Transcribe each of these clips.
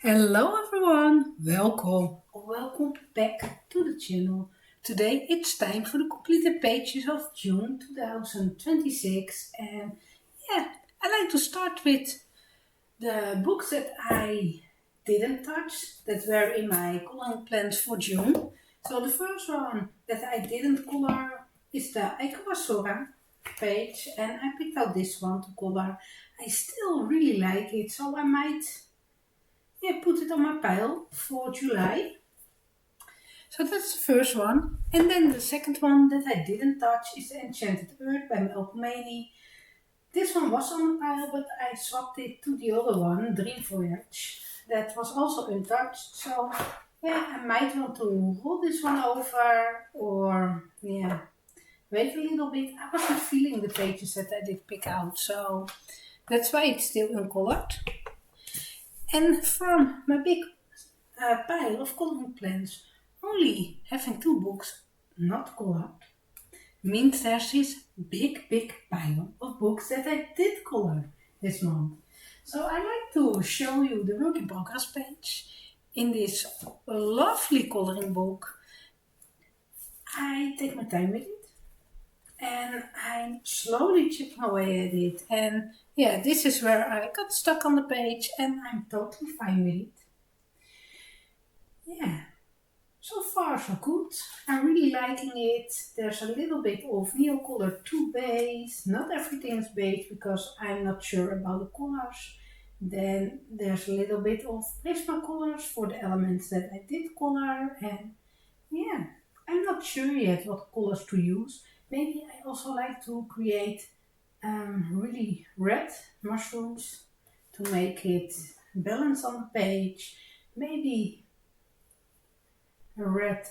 Hello everyone, welcome back to the channel. Today it's time for the completed pages of June 2026 and I like to start with the books that I didn't touch that were in my coloring plans for June. So the first one that I didn't color is the Aikawasora page and I picked out this one to color. I still really like it, so I might put it on my pile for July. So that's the first one. And then the second one that I didn't touch is The Enchanted Earth by Mel Khomeini. This one was on the pile, but I swapped it to the other one, Dream Voyage. That was also untouched. So I might want to roll this one over or wait a little bit. I wasn't feeling the pages that I did pick out, so that's why it's still uncolored. And from my big pile of coloring plans, only having two books not colored means there's this big pile of books that I did color this month. So I like to show you the work in progress page. In this lovely coloring book, I take my time with it and I'm slowly chipping away at it. And this is where I got stuck on the page and I'm totally fine with it. Yeah, so far so good. I'm really liking it. There's a little bit of Neocolor 2 base. Not everything is base because I'm not sure about the colors. Then there's a little bit of Prismacolors for the elements that I did color. And I'm not sure yet what colors to use. Maybe I also like to create really red mushrooms to make it balance on the page. Maybe a red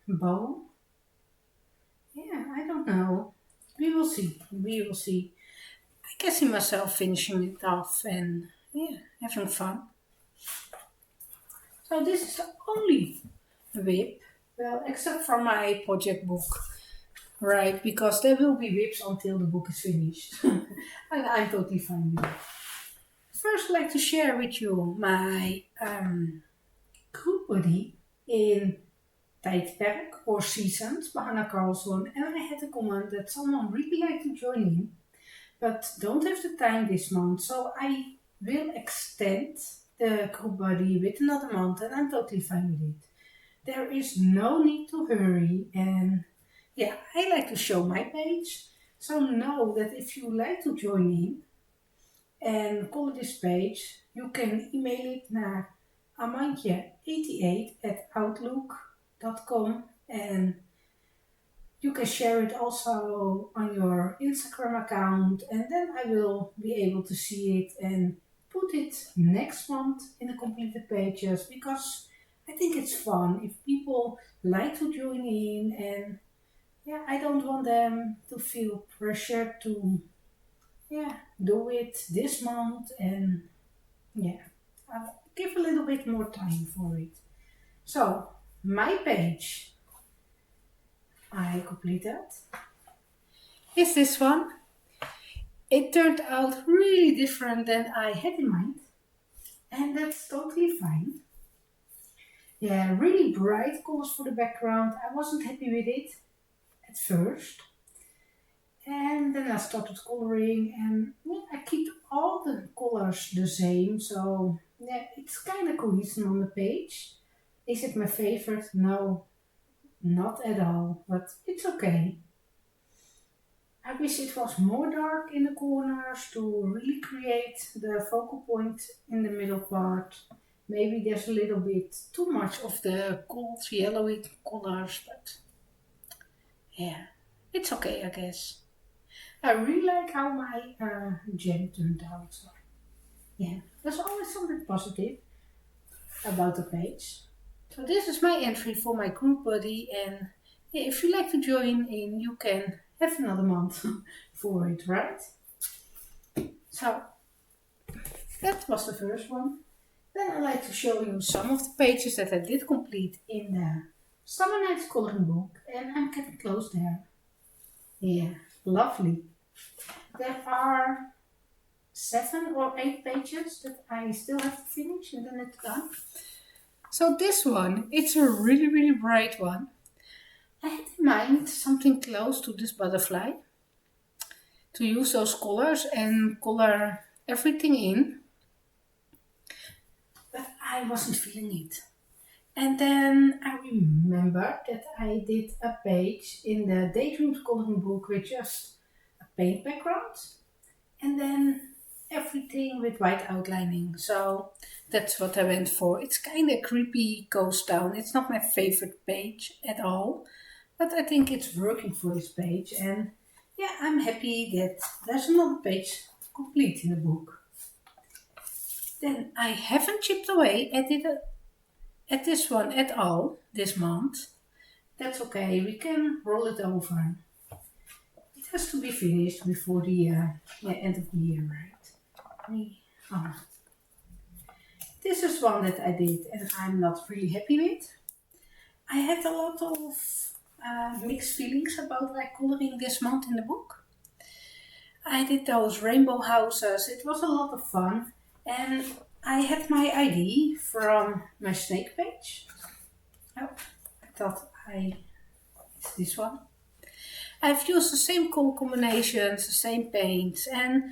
bow. I don't know. We will see. We will see. I can see myself finishing it off and having fun. So this is the only whip, well, except for my project book, right? Because there will be whips until the book is finished, and I'm totally fine with it. First, I'd like to share with you my group buddy in Tijdperk or Seasons by Hannah Carlson, and I had a comment that someone really like to join in, but don't have the time this month, so I will extend the group buddy with another month, and I'm totally fine with it. There is no need to hurry, and I like to show my page, so know that if you like to join in and call this page, you can email it naar amantje88@outlook.com and you can share it also on your Instagram account and then I will be able to see it and put it next month in the completed pages because I think it's fun if people like to join in and I don't want them to feel pressured to do it this month and I'll give a little bit more time for it. So, my page, I completed, is this one. It turned out really different than I had in mind, and that's totally fine. Yeah, really bright colors for the background. I wasn't happy with it at first. And then I started coloring and I keep all the colors the same, so it's kind of cohesive on the page. Is it my favorite? No, not at all, but it's okay. I wish it was more dark in the corners to really create the focal point in the middle part. Maybe there's a little bit too much of the cold yellowy colors, but it's okay, I guess. I really like how my gem turned out. So, there's always something positive about the page. So this is my entry for my group buddy, and if you like to join in, you can have another month for it, right? So that was the first one. Then I like to show you some of the pages that I did complete in the Summer Nights coloring book, and I'm getting close there. Yeah, lovely. There are 7 or 8 pages that I still have to finish and then it's done. So this one, it's a really, really bright one. I had in mind something close to this butterfly, to use those colors and color everything in, but I wasn't feeling it. And then I remembered that I did a page in the Daydreams coloring book with just a paint background and then everything with white outlining. So that's what I went for. It's kind of creepy ghost town. It's not my favorite page at all, but I think it's working for this page. And yeah, I'm happy that there's another page complete in the book. Then I haven't chipped away at this one at all this month. That's okay, we can roll it over. It has to be finished before the end of the year, right? Oh. This is one that I did and I'm not really happy with. I had a lot of mixed feelings about my coloring this month in the book. I did those rainbow houses, it was a lot of fun, and I had my ID from my snake page. Oh, I thought it's this one. I've used the same color combinations, the same paints, and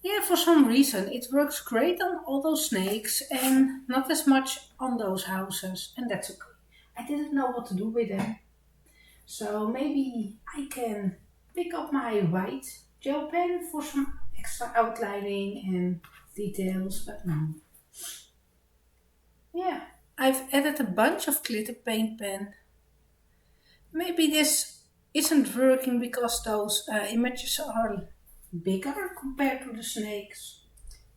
yeah, for some reason it works great on all those snakes and not as much on those houses, and that's okay. I didn't know what to do with them. So maybe I can pick up my white gel pen for some extra outlining and details, but no. Yeah, I've added a bunch of glitter paint pen. Maybe this isn't working because those images are bigger compared to the snakes.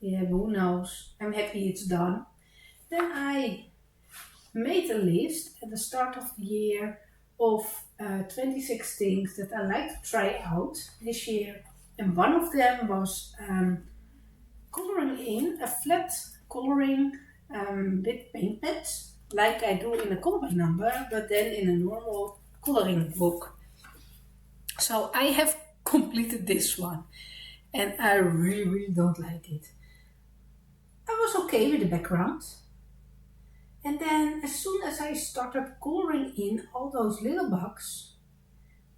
Yeah, who knows? I'm happy it's done. Then I made a list at the start of the year of 26 things that I like to try out this year. And one of them was coloring in a flat coloring with paint pads, like I do in a color by number, but then in a normal coloring book. So I have completed this one and I really, really don't like it. I was okay with the background. And then as soon as I started coloring in all those little bugs,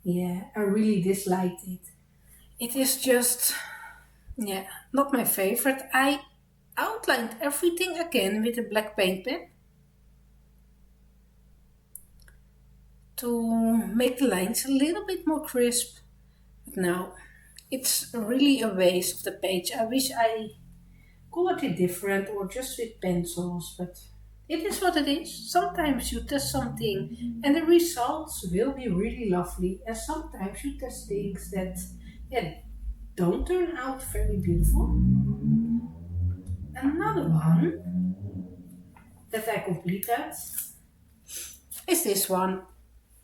yeah, I really disliked it. It is just, yeah, not my favorite. I outlined everything again with a black paint pen to make the lines a little bit more crisp. But no, it's really a waste of the page. I wish I colored it different or just with pencils, but it is what it is. Sometimes you test something and the results will be really lovely, and sometimes you test things that don't turn out very beautiful. Another one that I completed is this one.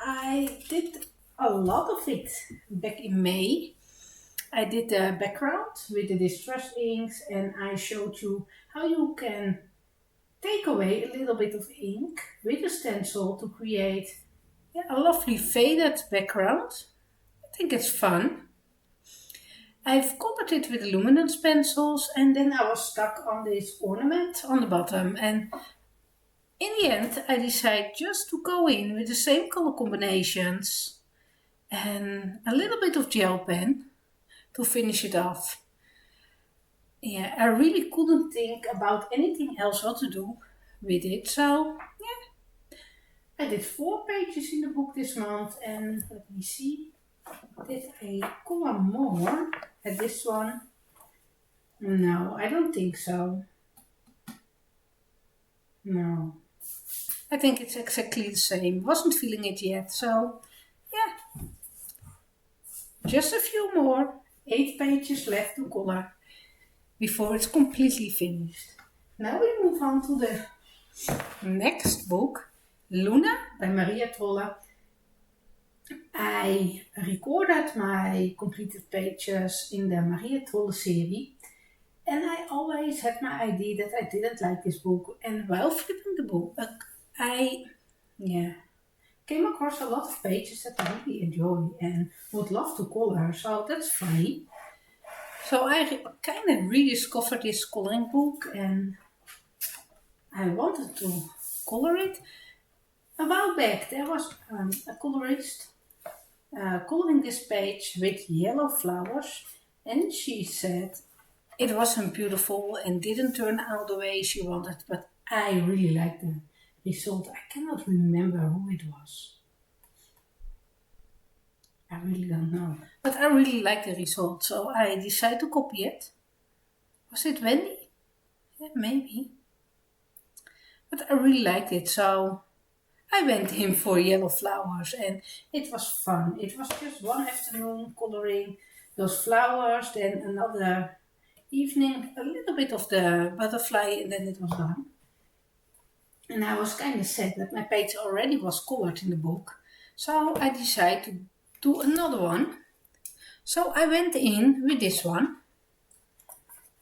I did a lot of it back in May. I did the background with the distress inks and I showed you how you can take away a little bit of ink with a stencil to create a lovely faded background. I think it's fun. I've covered it with luminance pencils and then I was stuck on this ornament on the bottom, and in the end I decided just to go in with the same color combinations and a little bit of gel pen to finish it off. Yeah, I really couldn't think about anything else what to do with it, so yeah. I did 4 pages in the book this month, and let me see, did I color more at this one? No, I don't think so. No. I think it's exactly the same. Wasn't feeling it yet, so yeah. Just a few more, 8 pages left to color before it's completely finished. Now we move on to the next book, Luna by Maria Trolle. I recorded my completed pages in the Maria Trolle series, and I always had my idea that I didn't like this book, and while flipping the book, I came across a lot of pages that I really enjoy and would love to color, so that's funny. So I kind of rediscovered this coloring book and I wanted to color it. A while back there was a colorist coloring this page with yellow flowers and she said it wasn't beautiful and didn't turn out the way she wanted, but I really liked the result. I cannot remember who it was. I really don't know. But I really liked the result, so I decided to copy it. Was it Wendy? Yeah, maybe. But I really liked it, so I went in for yellow flowers and it was fun. It was just one afternoon coloring those flowers, then another evening, a little bit of the butterfly and then it was done. And I was kind of sad that my page already was colored in the book. So I decided to do another one. So I went in with this one.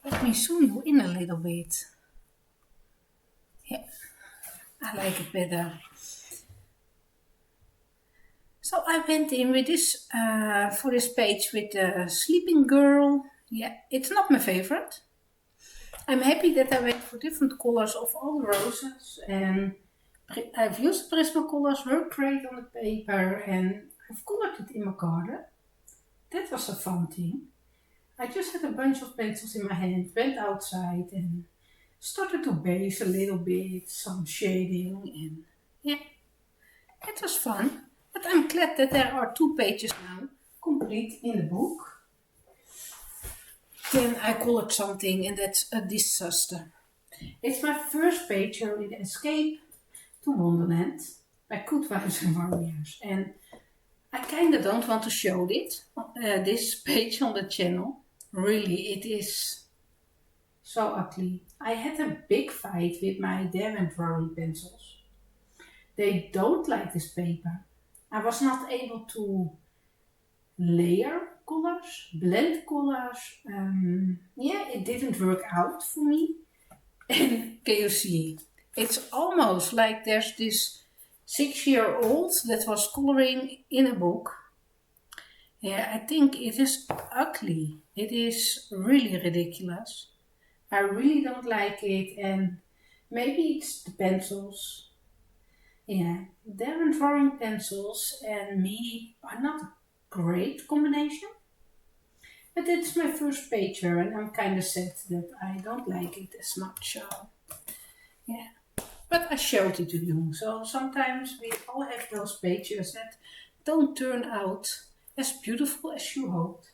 Let me zoom you in a little bit. Yeah, I like it better. So I went in with this, for this page with the sleeping girl. Yeah, it's not my favorite. I'm happy that I went for different colors of all the roses and I've used Prismacolors, worked great on the paper and I've colored it in my garden. That was a fun thing. I just had a bunch of pencils in my hand, went outside and started to base a little bit, some shading and yeah, it was fun. But I'm glad that there are 2 pages now complete in the book. Then I colored something and that's a disaster. It's my first page in Escape to Wonderland by Good Vibes and Warriors. And I kind of don't want to show it, this page on the channel. Really, it is so ugly. I had a big fight with my Derwent drawing pencils. They don't like this paper. I was not able to layer colors, blend colors. Yeah, it didn't work out for me. And can you see? It's almost like there's this 6-year-old that was coloring in a book. Yeah, I think it is ugly. It is really ridiculous. I really don't like it and maybe it's the pencils. Yeah, Darren drawing pencils and me are not a great combination. But it's my first pager and I'm kind of sad that I don't like it as much. So, yeah. But I showed it to you. So sometimes we all have those pages that don't turn out as beautiful as you hoped.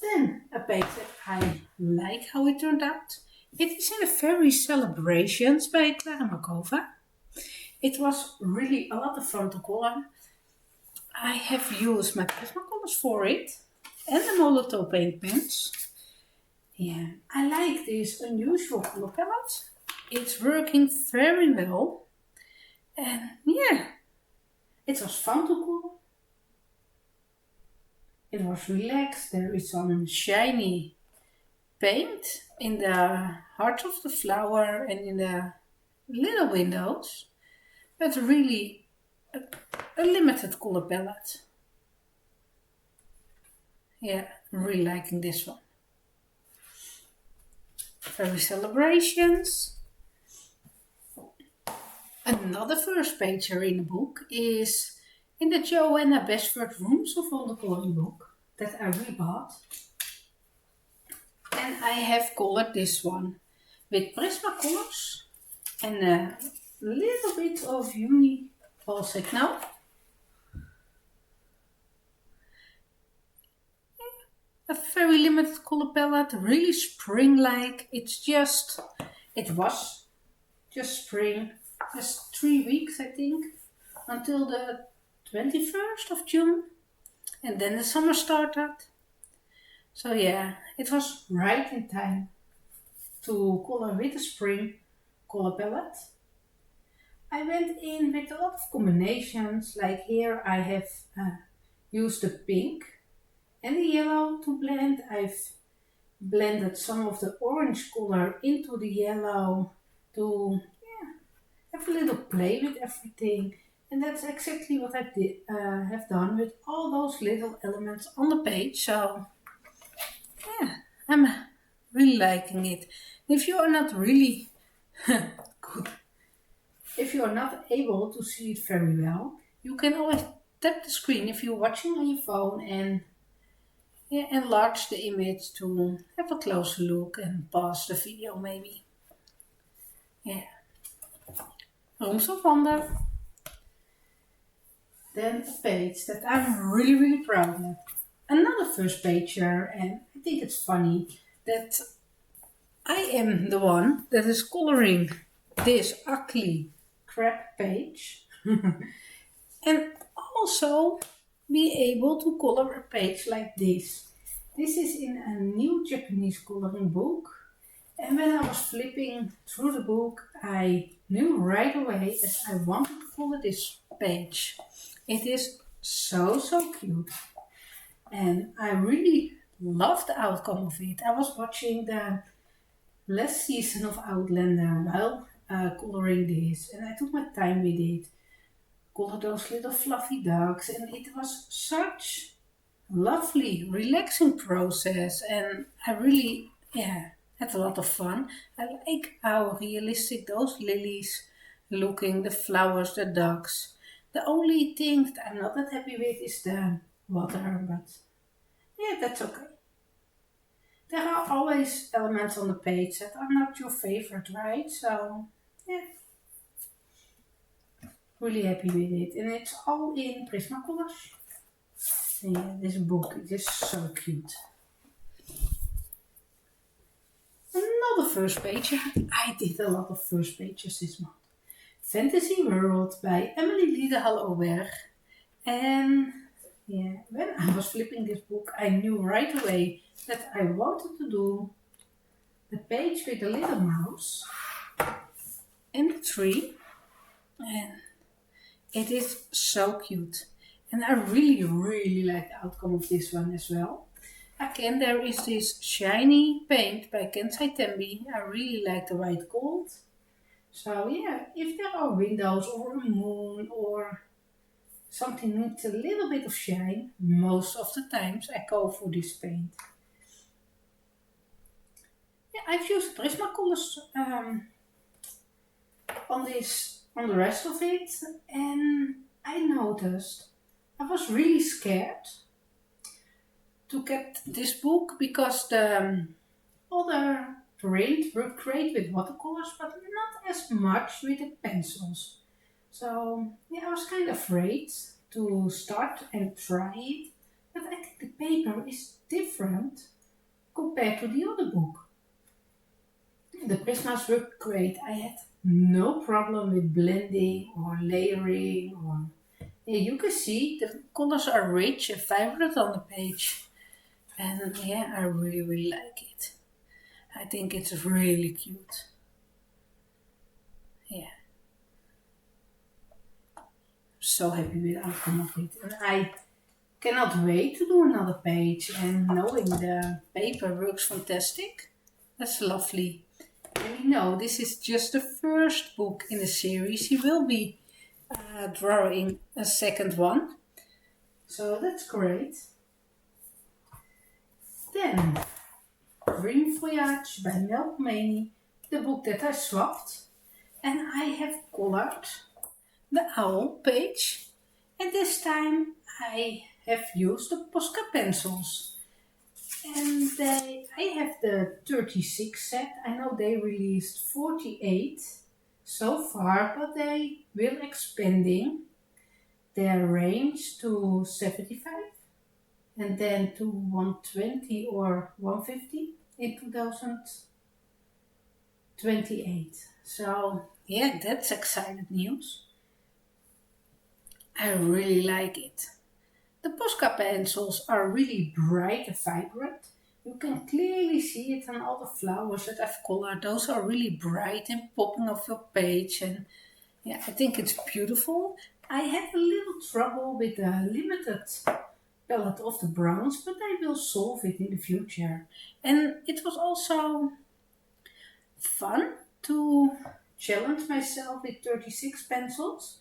Then a page that I like how it turned out. It is in the Fairy Celebrations by Clara Markova. It was really a lot of fun to color. I have used my Prismacolors for it and the Molotow paint pens. Yeah, I like this unusual color palette. It's working very well. And yeah, it was fun to color. It was relaxed. There is some shiny paint in the heart of the flower and in the little windows. But really a limited color palette. Yeah, really liking this one. Fairy Celebrations. Another first pager in the book is in the Joanna Basford Rooms of Wonder coloring book that I rebought. And I have colored this one with Prismacolors and a little bit of Uni Balzac now. A very limited color palette, really spring-like. It was just spring, just 3 weeks I think, until the 21st of June. And then the summer started. So yeah, it was right in time to color with the spring color palette. I went in with a lot of combinations, like here I have used the pink and the yellow to blend. I've blended some of the orange color into the yellow to have a little play with everything. And that's exactly what I have done with all those little elements on the page. So Yeah, I'm really liking it. If you are not really good, if you are not able to see it very well, you can always tap the screen if you're watching on your phone and enlarge the image to have a closer look and pause the video maybe. Yeah, Rooms of Wonder. Then a page that I'm really, really proud of. Another first pager, and I think it's funny that I am the one that is coloring this ugly crap page and also be able to color a page like this. This is in a new Japanese coloring book, and when I was flipping through the book, I knew right away that I wanted to color this page. It is so, so cute, and I really love the outcome of it. I was watching the last season of Outlander while coloring this, and I took my time with it. Colored those little fluffy ducks, and it was such lovely, relaxing process, and I really, had a lot of fun. I like how realistic those lilies looking, the flowers, the ducks. The only thing that I'm not that happy with is the water, but yeah, that's okay. There are always elements on the page that are not your favorite, right? So, yeah, really happy with it. And it's all in Prismacolors. And yeah, this book is just so cute. Another first page. I did a lot of first pages this month. Fantasy World by Emily Liedehall Auberg. And yeah, when I was flipping this book, I knew right away that I wanted to do the page with the little mouse and the tree. And it is so cute. And I really, really like the outcome of this one as well. Again, there is this shiny paint by Kensai Tembi. I really like the white gold. So yeah, if there are windows or a moon or something needs a little bit of shine, most of the times I go for this paint. Yeah, I've used Prismacolors on the rest of it, and I noticed I was really scared to get this book because the other print were great with watercolors, but not as much with the pencils. So yeah, I was kind of afraid to start and try it, but I think the paper is different compared to the other book. The Prismas were great. I had no problem with blending or layering or yeah, you can see the colors are rich and vibrant on the page. And yeah, I really, really like it. I think it's really cute. Yeah, so happy with the outcome of it. And I cannot wait to do another page, and knowing the paper works fantastic. That's lovely. And we know this is just the first book in the series. He will be drawing a second one. So that's great. Then, Dream Voyage by Mel Khomeini, the book that I swapped. And I have colored the owl page. And this time I have used the Posca pencils. And I have the 36 set. I know they released 48 so far, but they will expanding their range to 75 and then to 120 or 150 in 2028. So yeah, that's exciting news. I really like it. The Posca pencils are really bright and vibrant. You can clearly see it on all the flowers that I've colored. Those are really bright and popping off your page, and yeah, I think it's beautiful. I had a little trouble with the limited palette of the browns, but I will solve it in the future. And it was also fun to challenge myself with 36 pencils.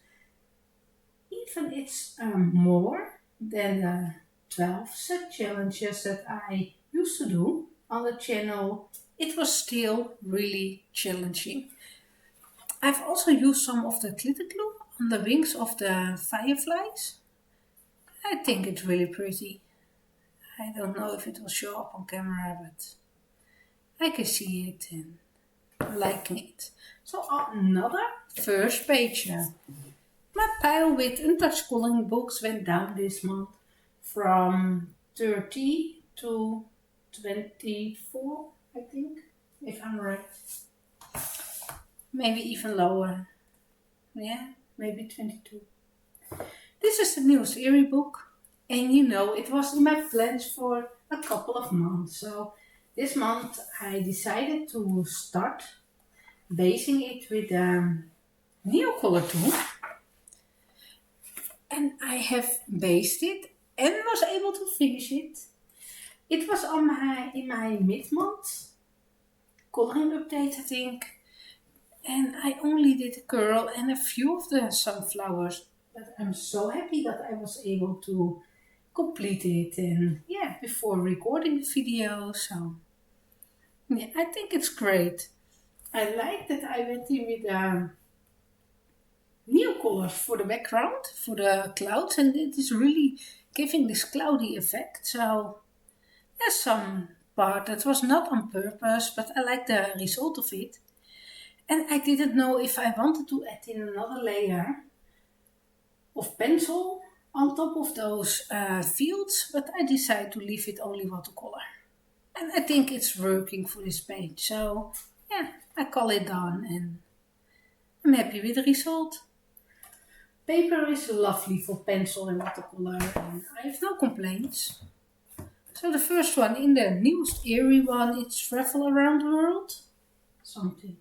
Even it's more than the 12 set challenges that I used to do on the channel, it was still really challenging. I've also used some of the glitter glue on the wings of the fireflies. I think it's really pretty. I don't know if it will show up on camera, but I can see it and I'm liking it. So another first page. My pile with untouched coloring books went down this month from 30 to 24, I think, if I'm right. Maybe even lower. Yeah, maybe 22. This is the newest Eerie book. And you know, it was in my plans for a couple of months. So this month I decided to start basing it with Neocolor tool. And I have based it and was able to finish it. It was in my mid-month coloring update, I think. And I only did a curl and a few of the sunflowers. But I'm so happy that I was able to complete it. And yeah, before recording the video. So yeah, I think it's great. I like that I went in with Neocolors for the background, for the clouds. And it is really giving this cloudy effect. So there's some part that was not on purpose, but I like the result of it. And I didn't know if I wanted to add in another layer of pencil on top of those fields, but I decided to leave it only watercolor. And I think it's working for this page. So yeah, I call it done and I'm happy with the result. Paper is lovely for pencil and watercolor and I have no complaints. So the first one in the newest Eerie one, it's Travel Around the World. Something.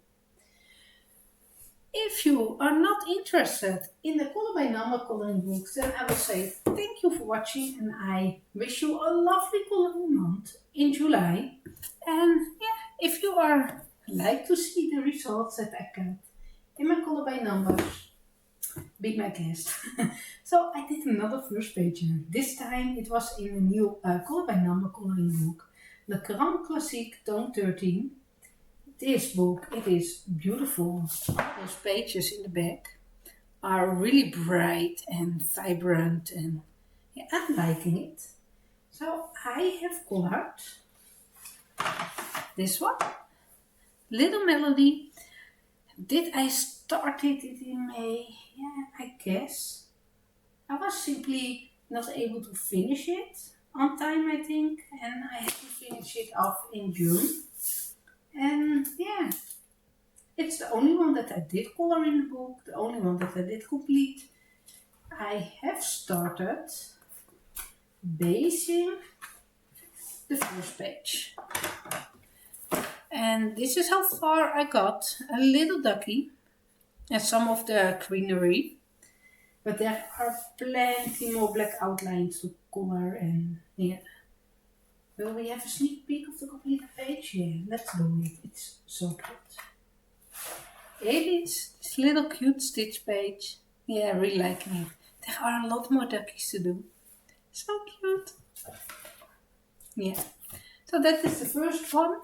If you are not interested in the color by number coloring books, then I will say thank you for watching and I wish you a lovely coloring month in July. And yeah, if you are like to see the results that I get in my color by numbers, be my guest. So I did another first page here. This time it was in a new color by number coloring book, Le Grand Classique Tome 13. This book, it is beautiful. Those pages in the back are really bright and vibrant and yeah, I'm liking it. So I have colored this one, Little Melody. Did I start it in May? Yeah, I guess. I was simply not able to finish it on time, I think, and I had to finish it off in June. And yeah, it's the only one that I did color in the book, the only one that I did complete. I have started basing the first page. And this is how far I got. A little ducky and some of the greenery. But there are plenty more black outlines to color and yeah. Will we have a sneak peek of the complete page? Yeah, let's do it. It's so cute. It is this little cute stitch page. Yeah, I really liking it. There are a lot more duckies to do. So cute. Yeah. So that is the first one.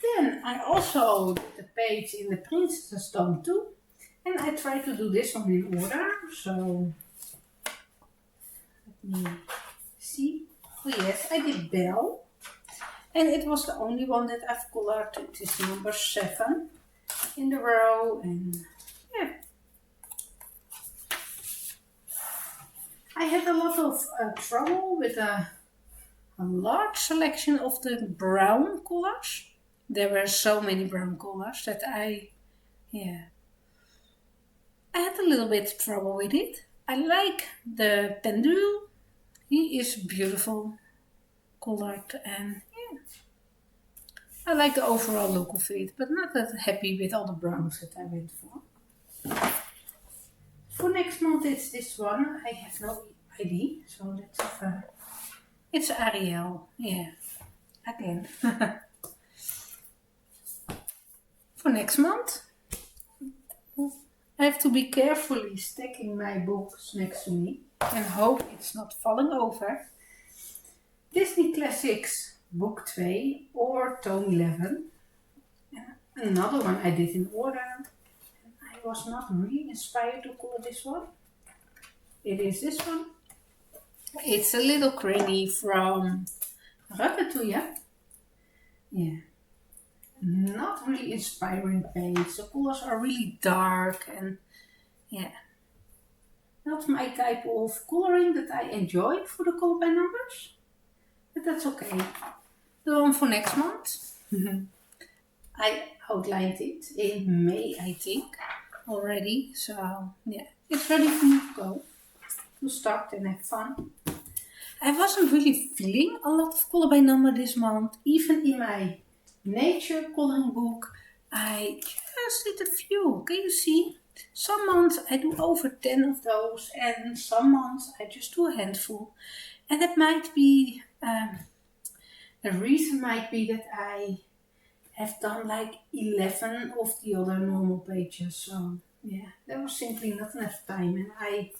Then I also did the page in the Princess Stone too. And I tried to do this one in order. So let me see. Oh yes, I did Belle. And it was the only one that I've colored. It is number 7 in the row. And yeah. I had a lot of trouble with a large selection of the brown colors. There were so many brown colors that I had a little bit of trouble with it. I like the pendule. He is beautiful colored and yeah. I like the overall look of it, but not that happy with all the browns that I went for. For next month it's this one. I have no ID, so let's have it's Ariel, yeah, again. For next month I have to be carefully stacking my books next to me and hope it's not falling over. Disney Classics Book 2 or Tome 11. Another one I did in order. I was not really inspired to color this one. It is this one. It's a little cranny from Ratatouille. Yeah. Not really inspiring page. The colors are really dark and yeah. Not my type of coloring that I enjoy for the color by numbers. But that's okay. The one for next month. I outlined it in May, I think, already. So yeah, it's ready for me to go, to start and have fun. I wasn't really feeling a lot of color by number this month. Even in my nature coloring book, I just did a few. Can you see? Some months I do over 10 of those, and some months I just do a handful. And that might be, the reason might be that I have done like 11 of the other normal pages. So yeah, there was simply not enough time, and I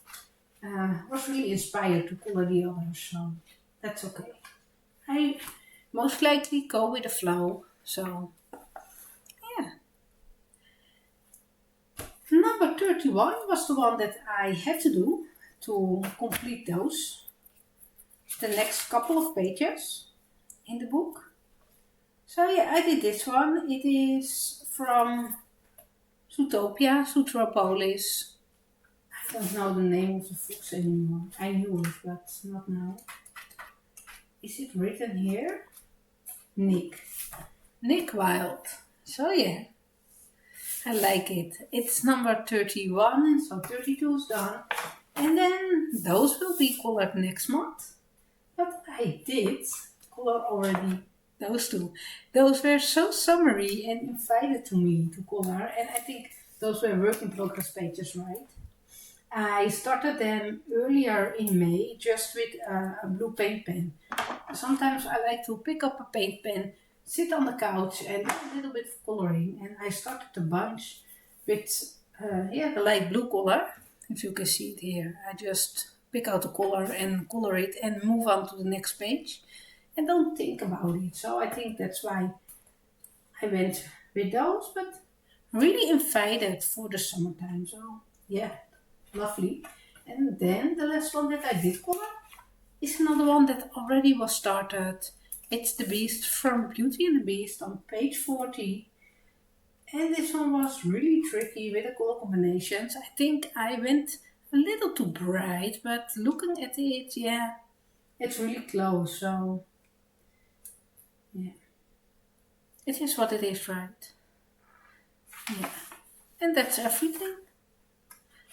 was really inspired to color the others, so that's okay. I most likely go with the flow, so yeah. Number 31 was the one that I had to do to complete those. The next couple of pages in the book. So yeah, I did this one. It is from Zootopia, Zootropolis. I don't know the name of the fox anymore. I knew it, but not now. Is it written here? Nick. Nick Wilde. So yeah, I like it. It's number 31, so 32 is done. And then those will be colored next month. But I did color already those two. Those were so summary and invited to me to color, and I think those were work in progress pages, right? I started them earlier in May just with a blue paint pen. Sometimes I like to pick up a paint pen, sit on the couch and do a little bit of coloring. And I started a bunch with the light blue color. If you can see it here, I just pick out the color and color it and move on to the next page and don't think about it. So I think that's why I went with those, but really invited for the summertime. So yeah, lovely. And then the last one that I did color is another one that already was started. It's the Beast from Beauty and the Beast on page 40. And this one was really tricky with the color combinations. I think I went a little too bright, but looking at it, yeah, it's really close. So yeah, it is what it is, right? Yeah. And that's everything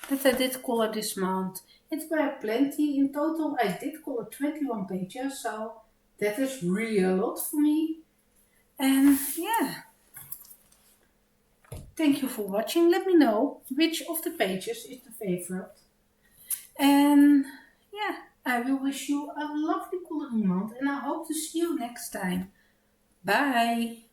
that I did color this month. It were plenty. In total, I did color 21 pages, so that is really a lot for me. And yeah, thank you for watching. Let me know which of the pages is the favorite. And yeah, I will wish you a lovely coloring month, and I hope to see you next time. Bye!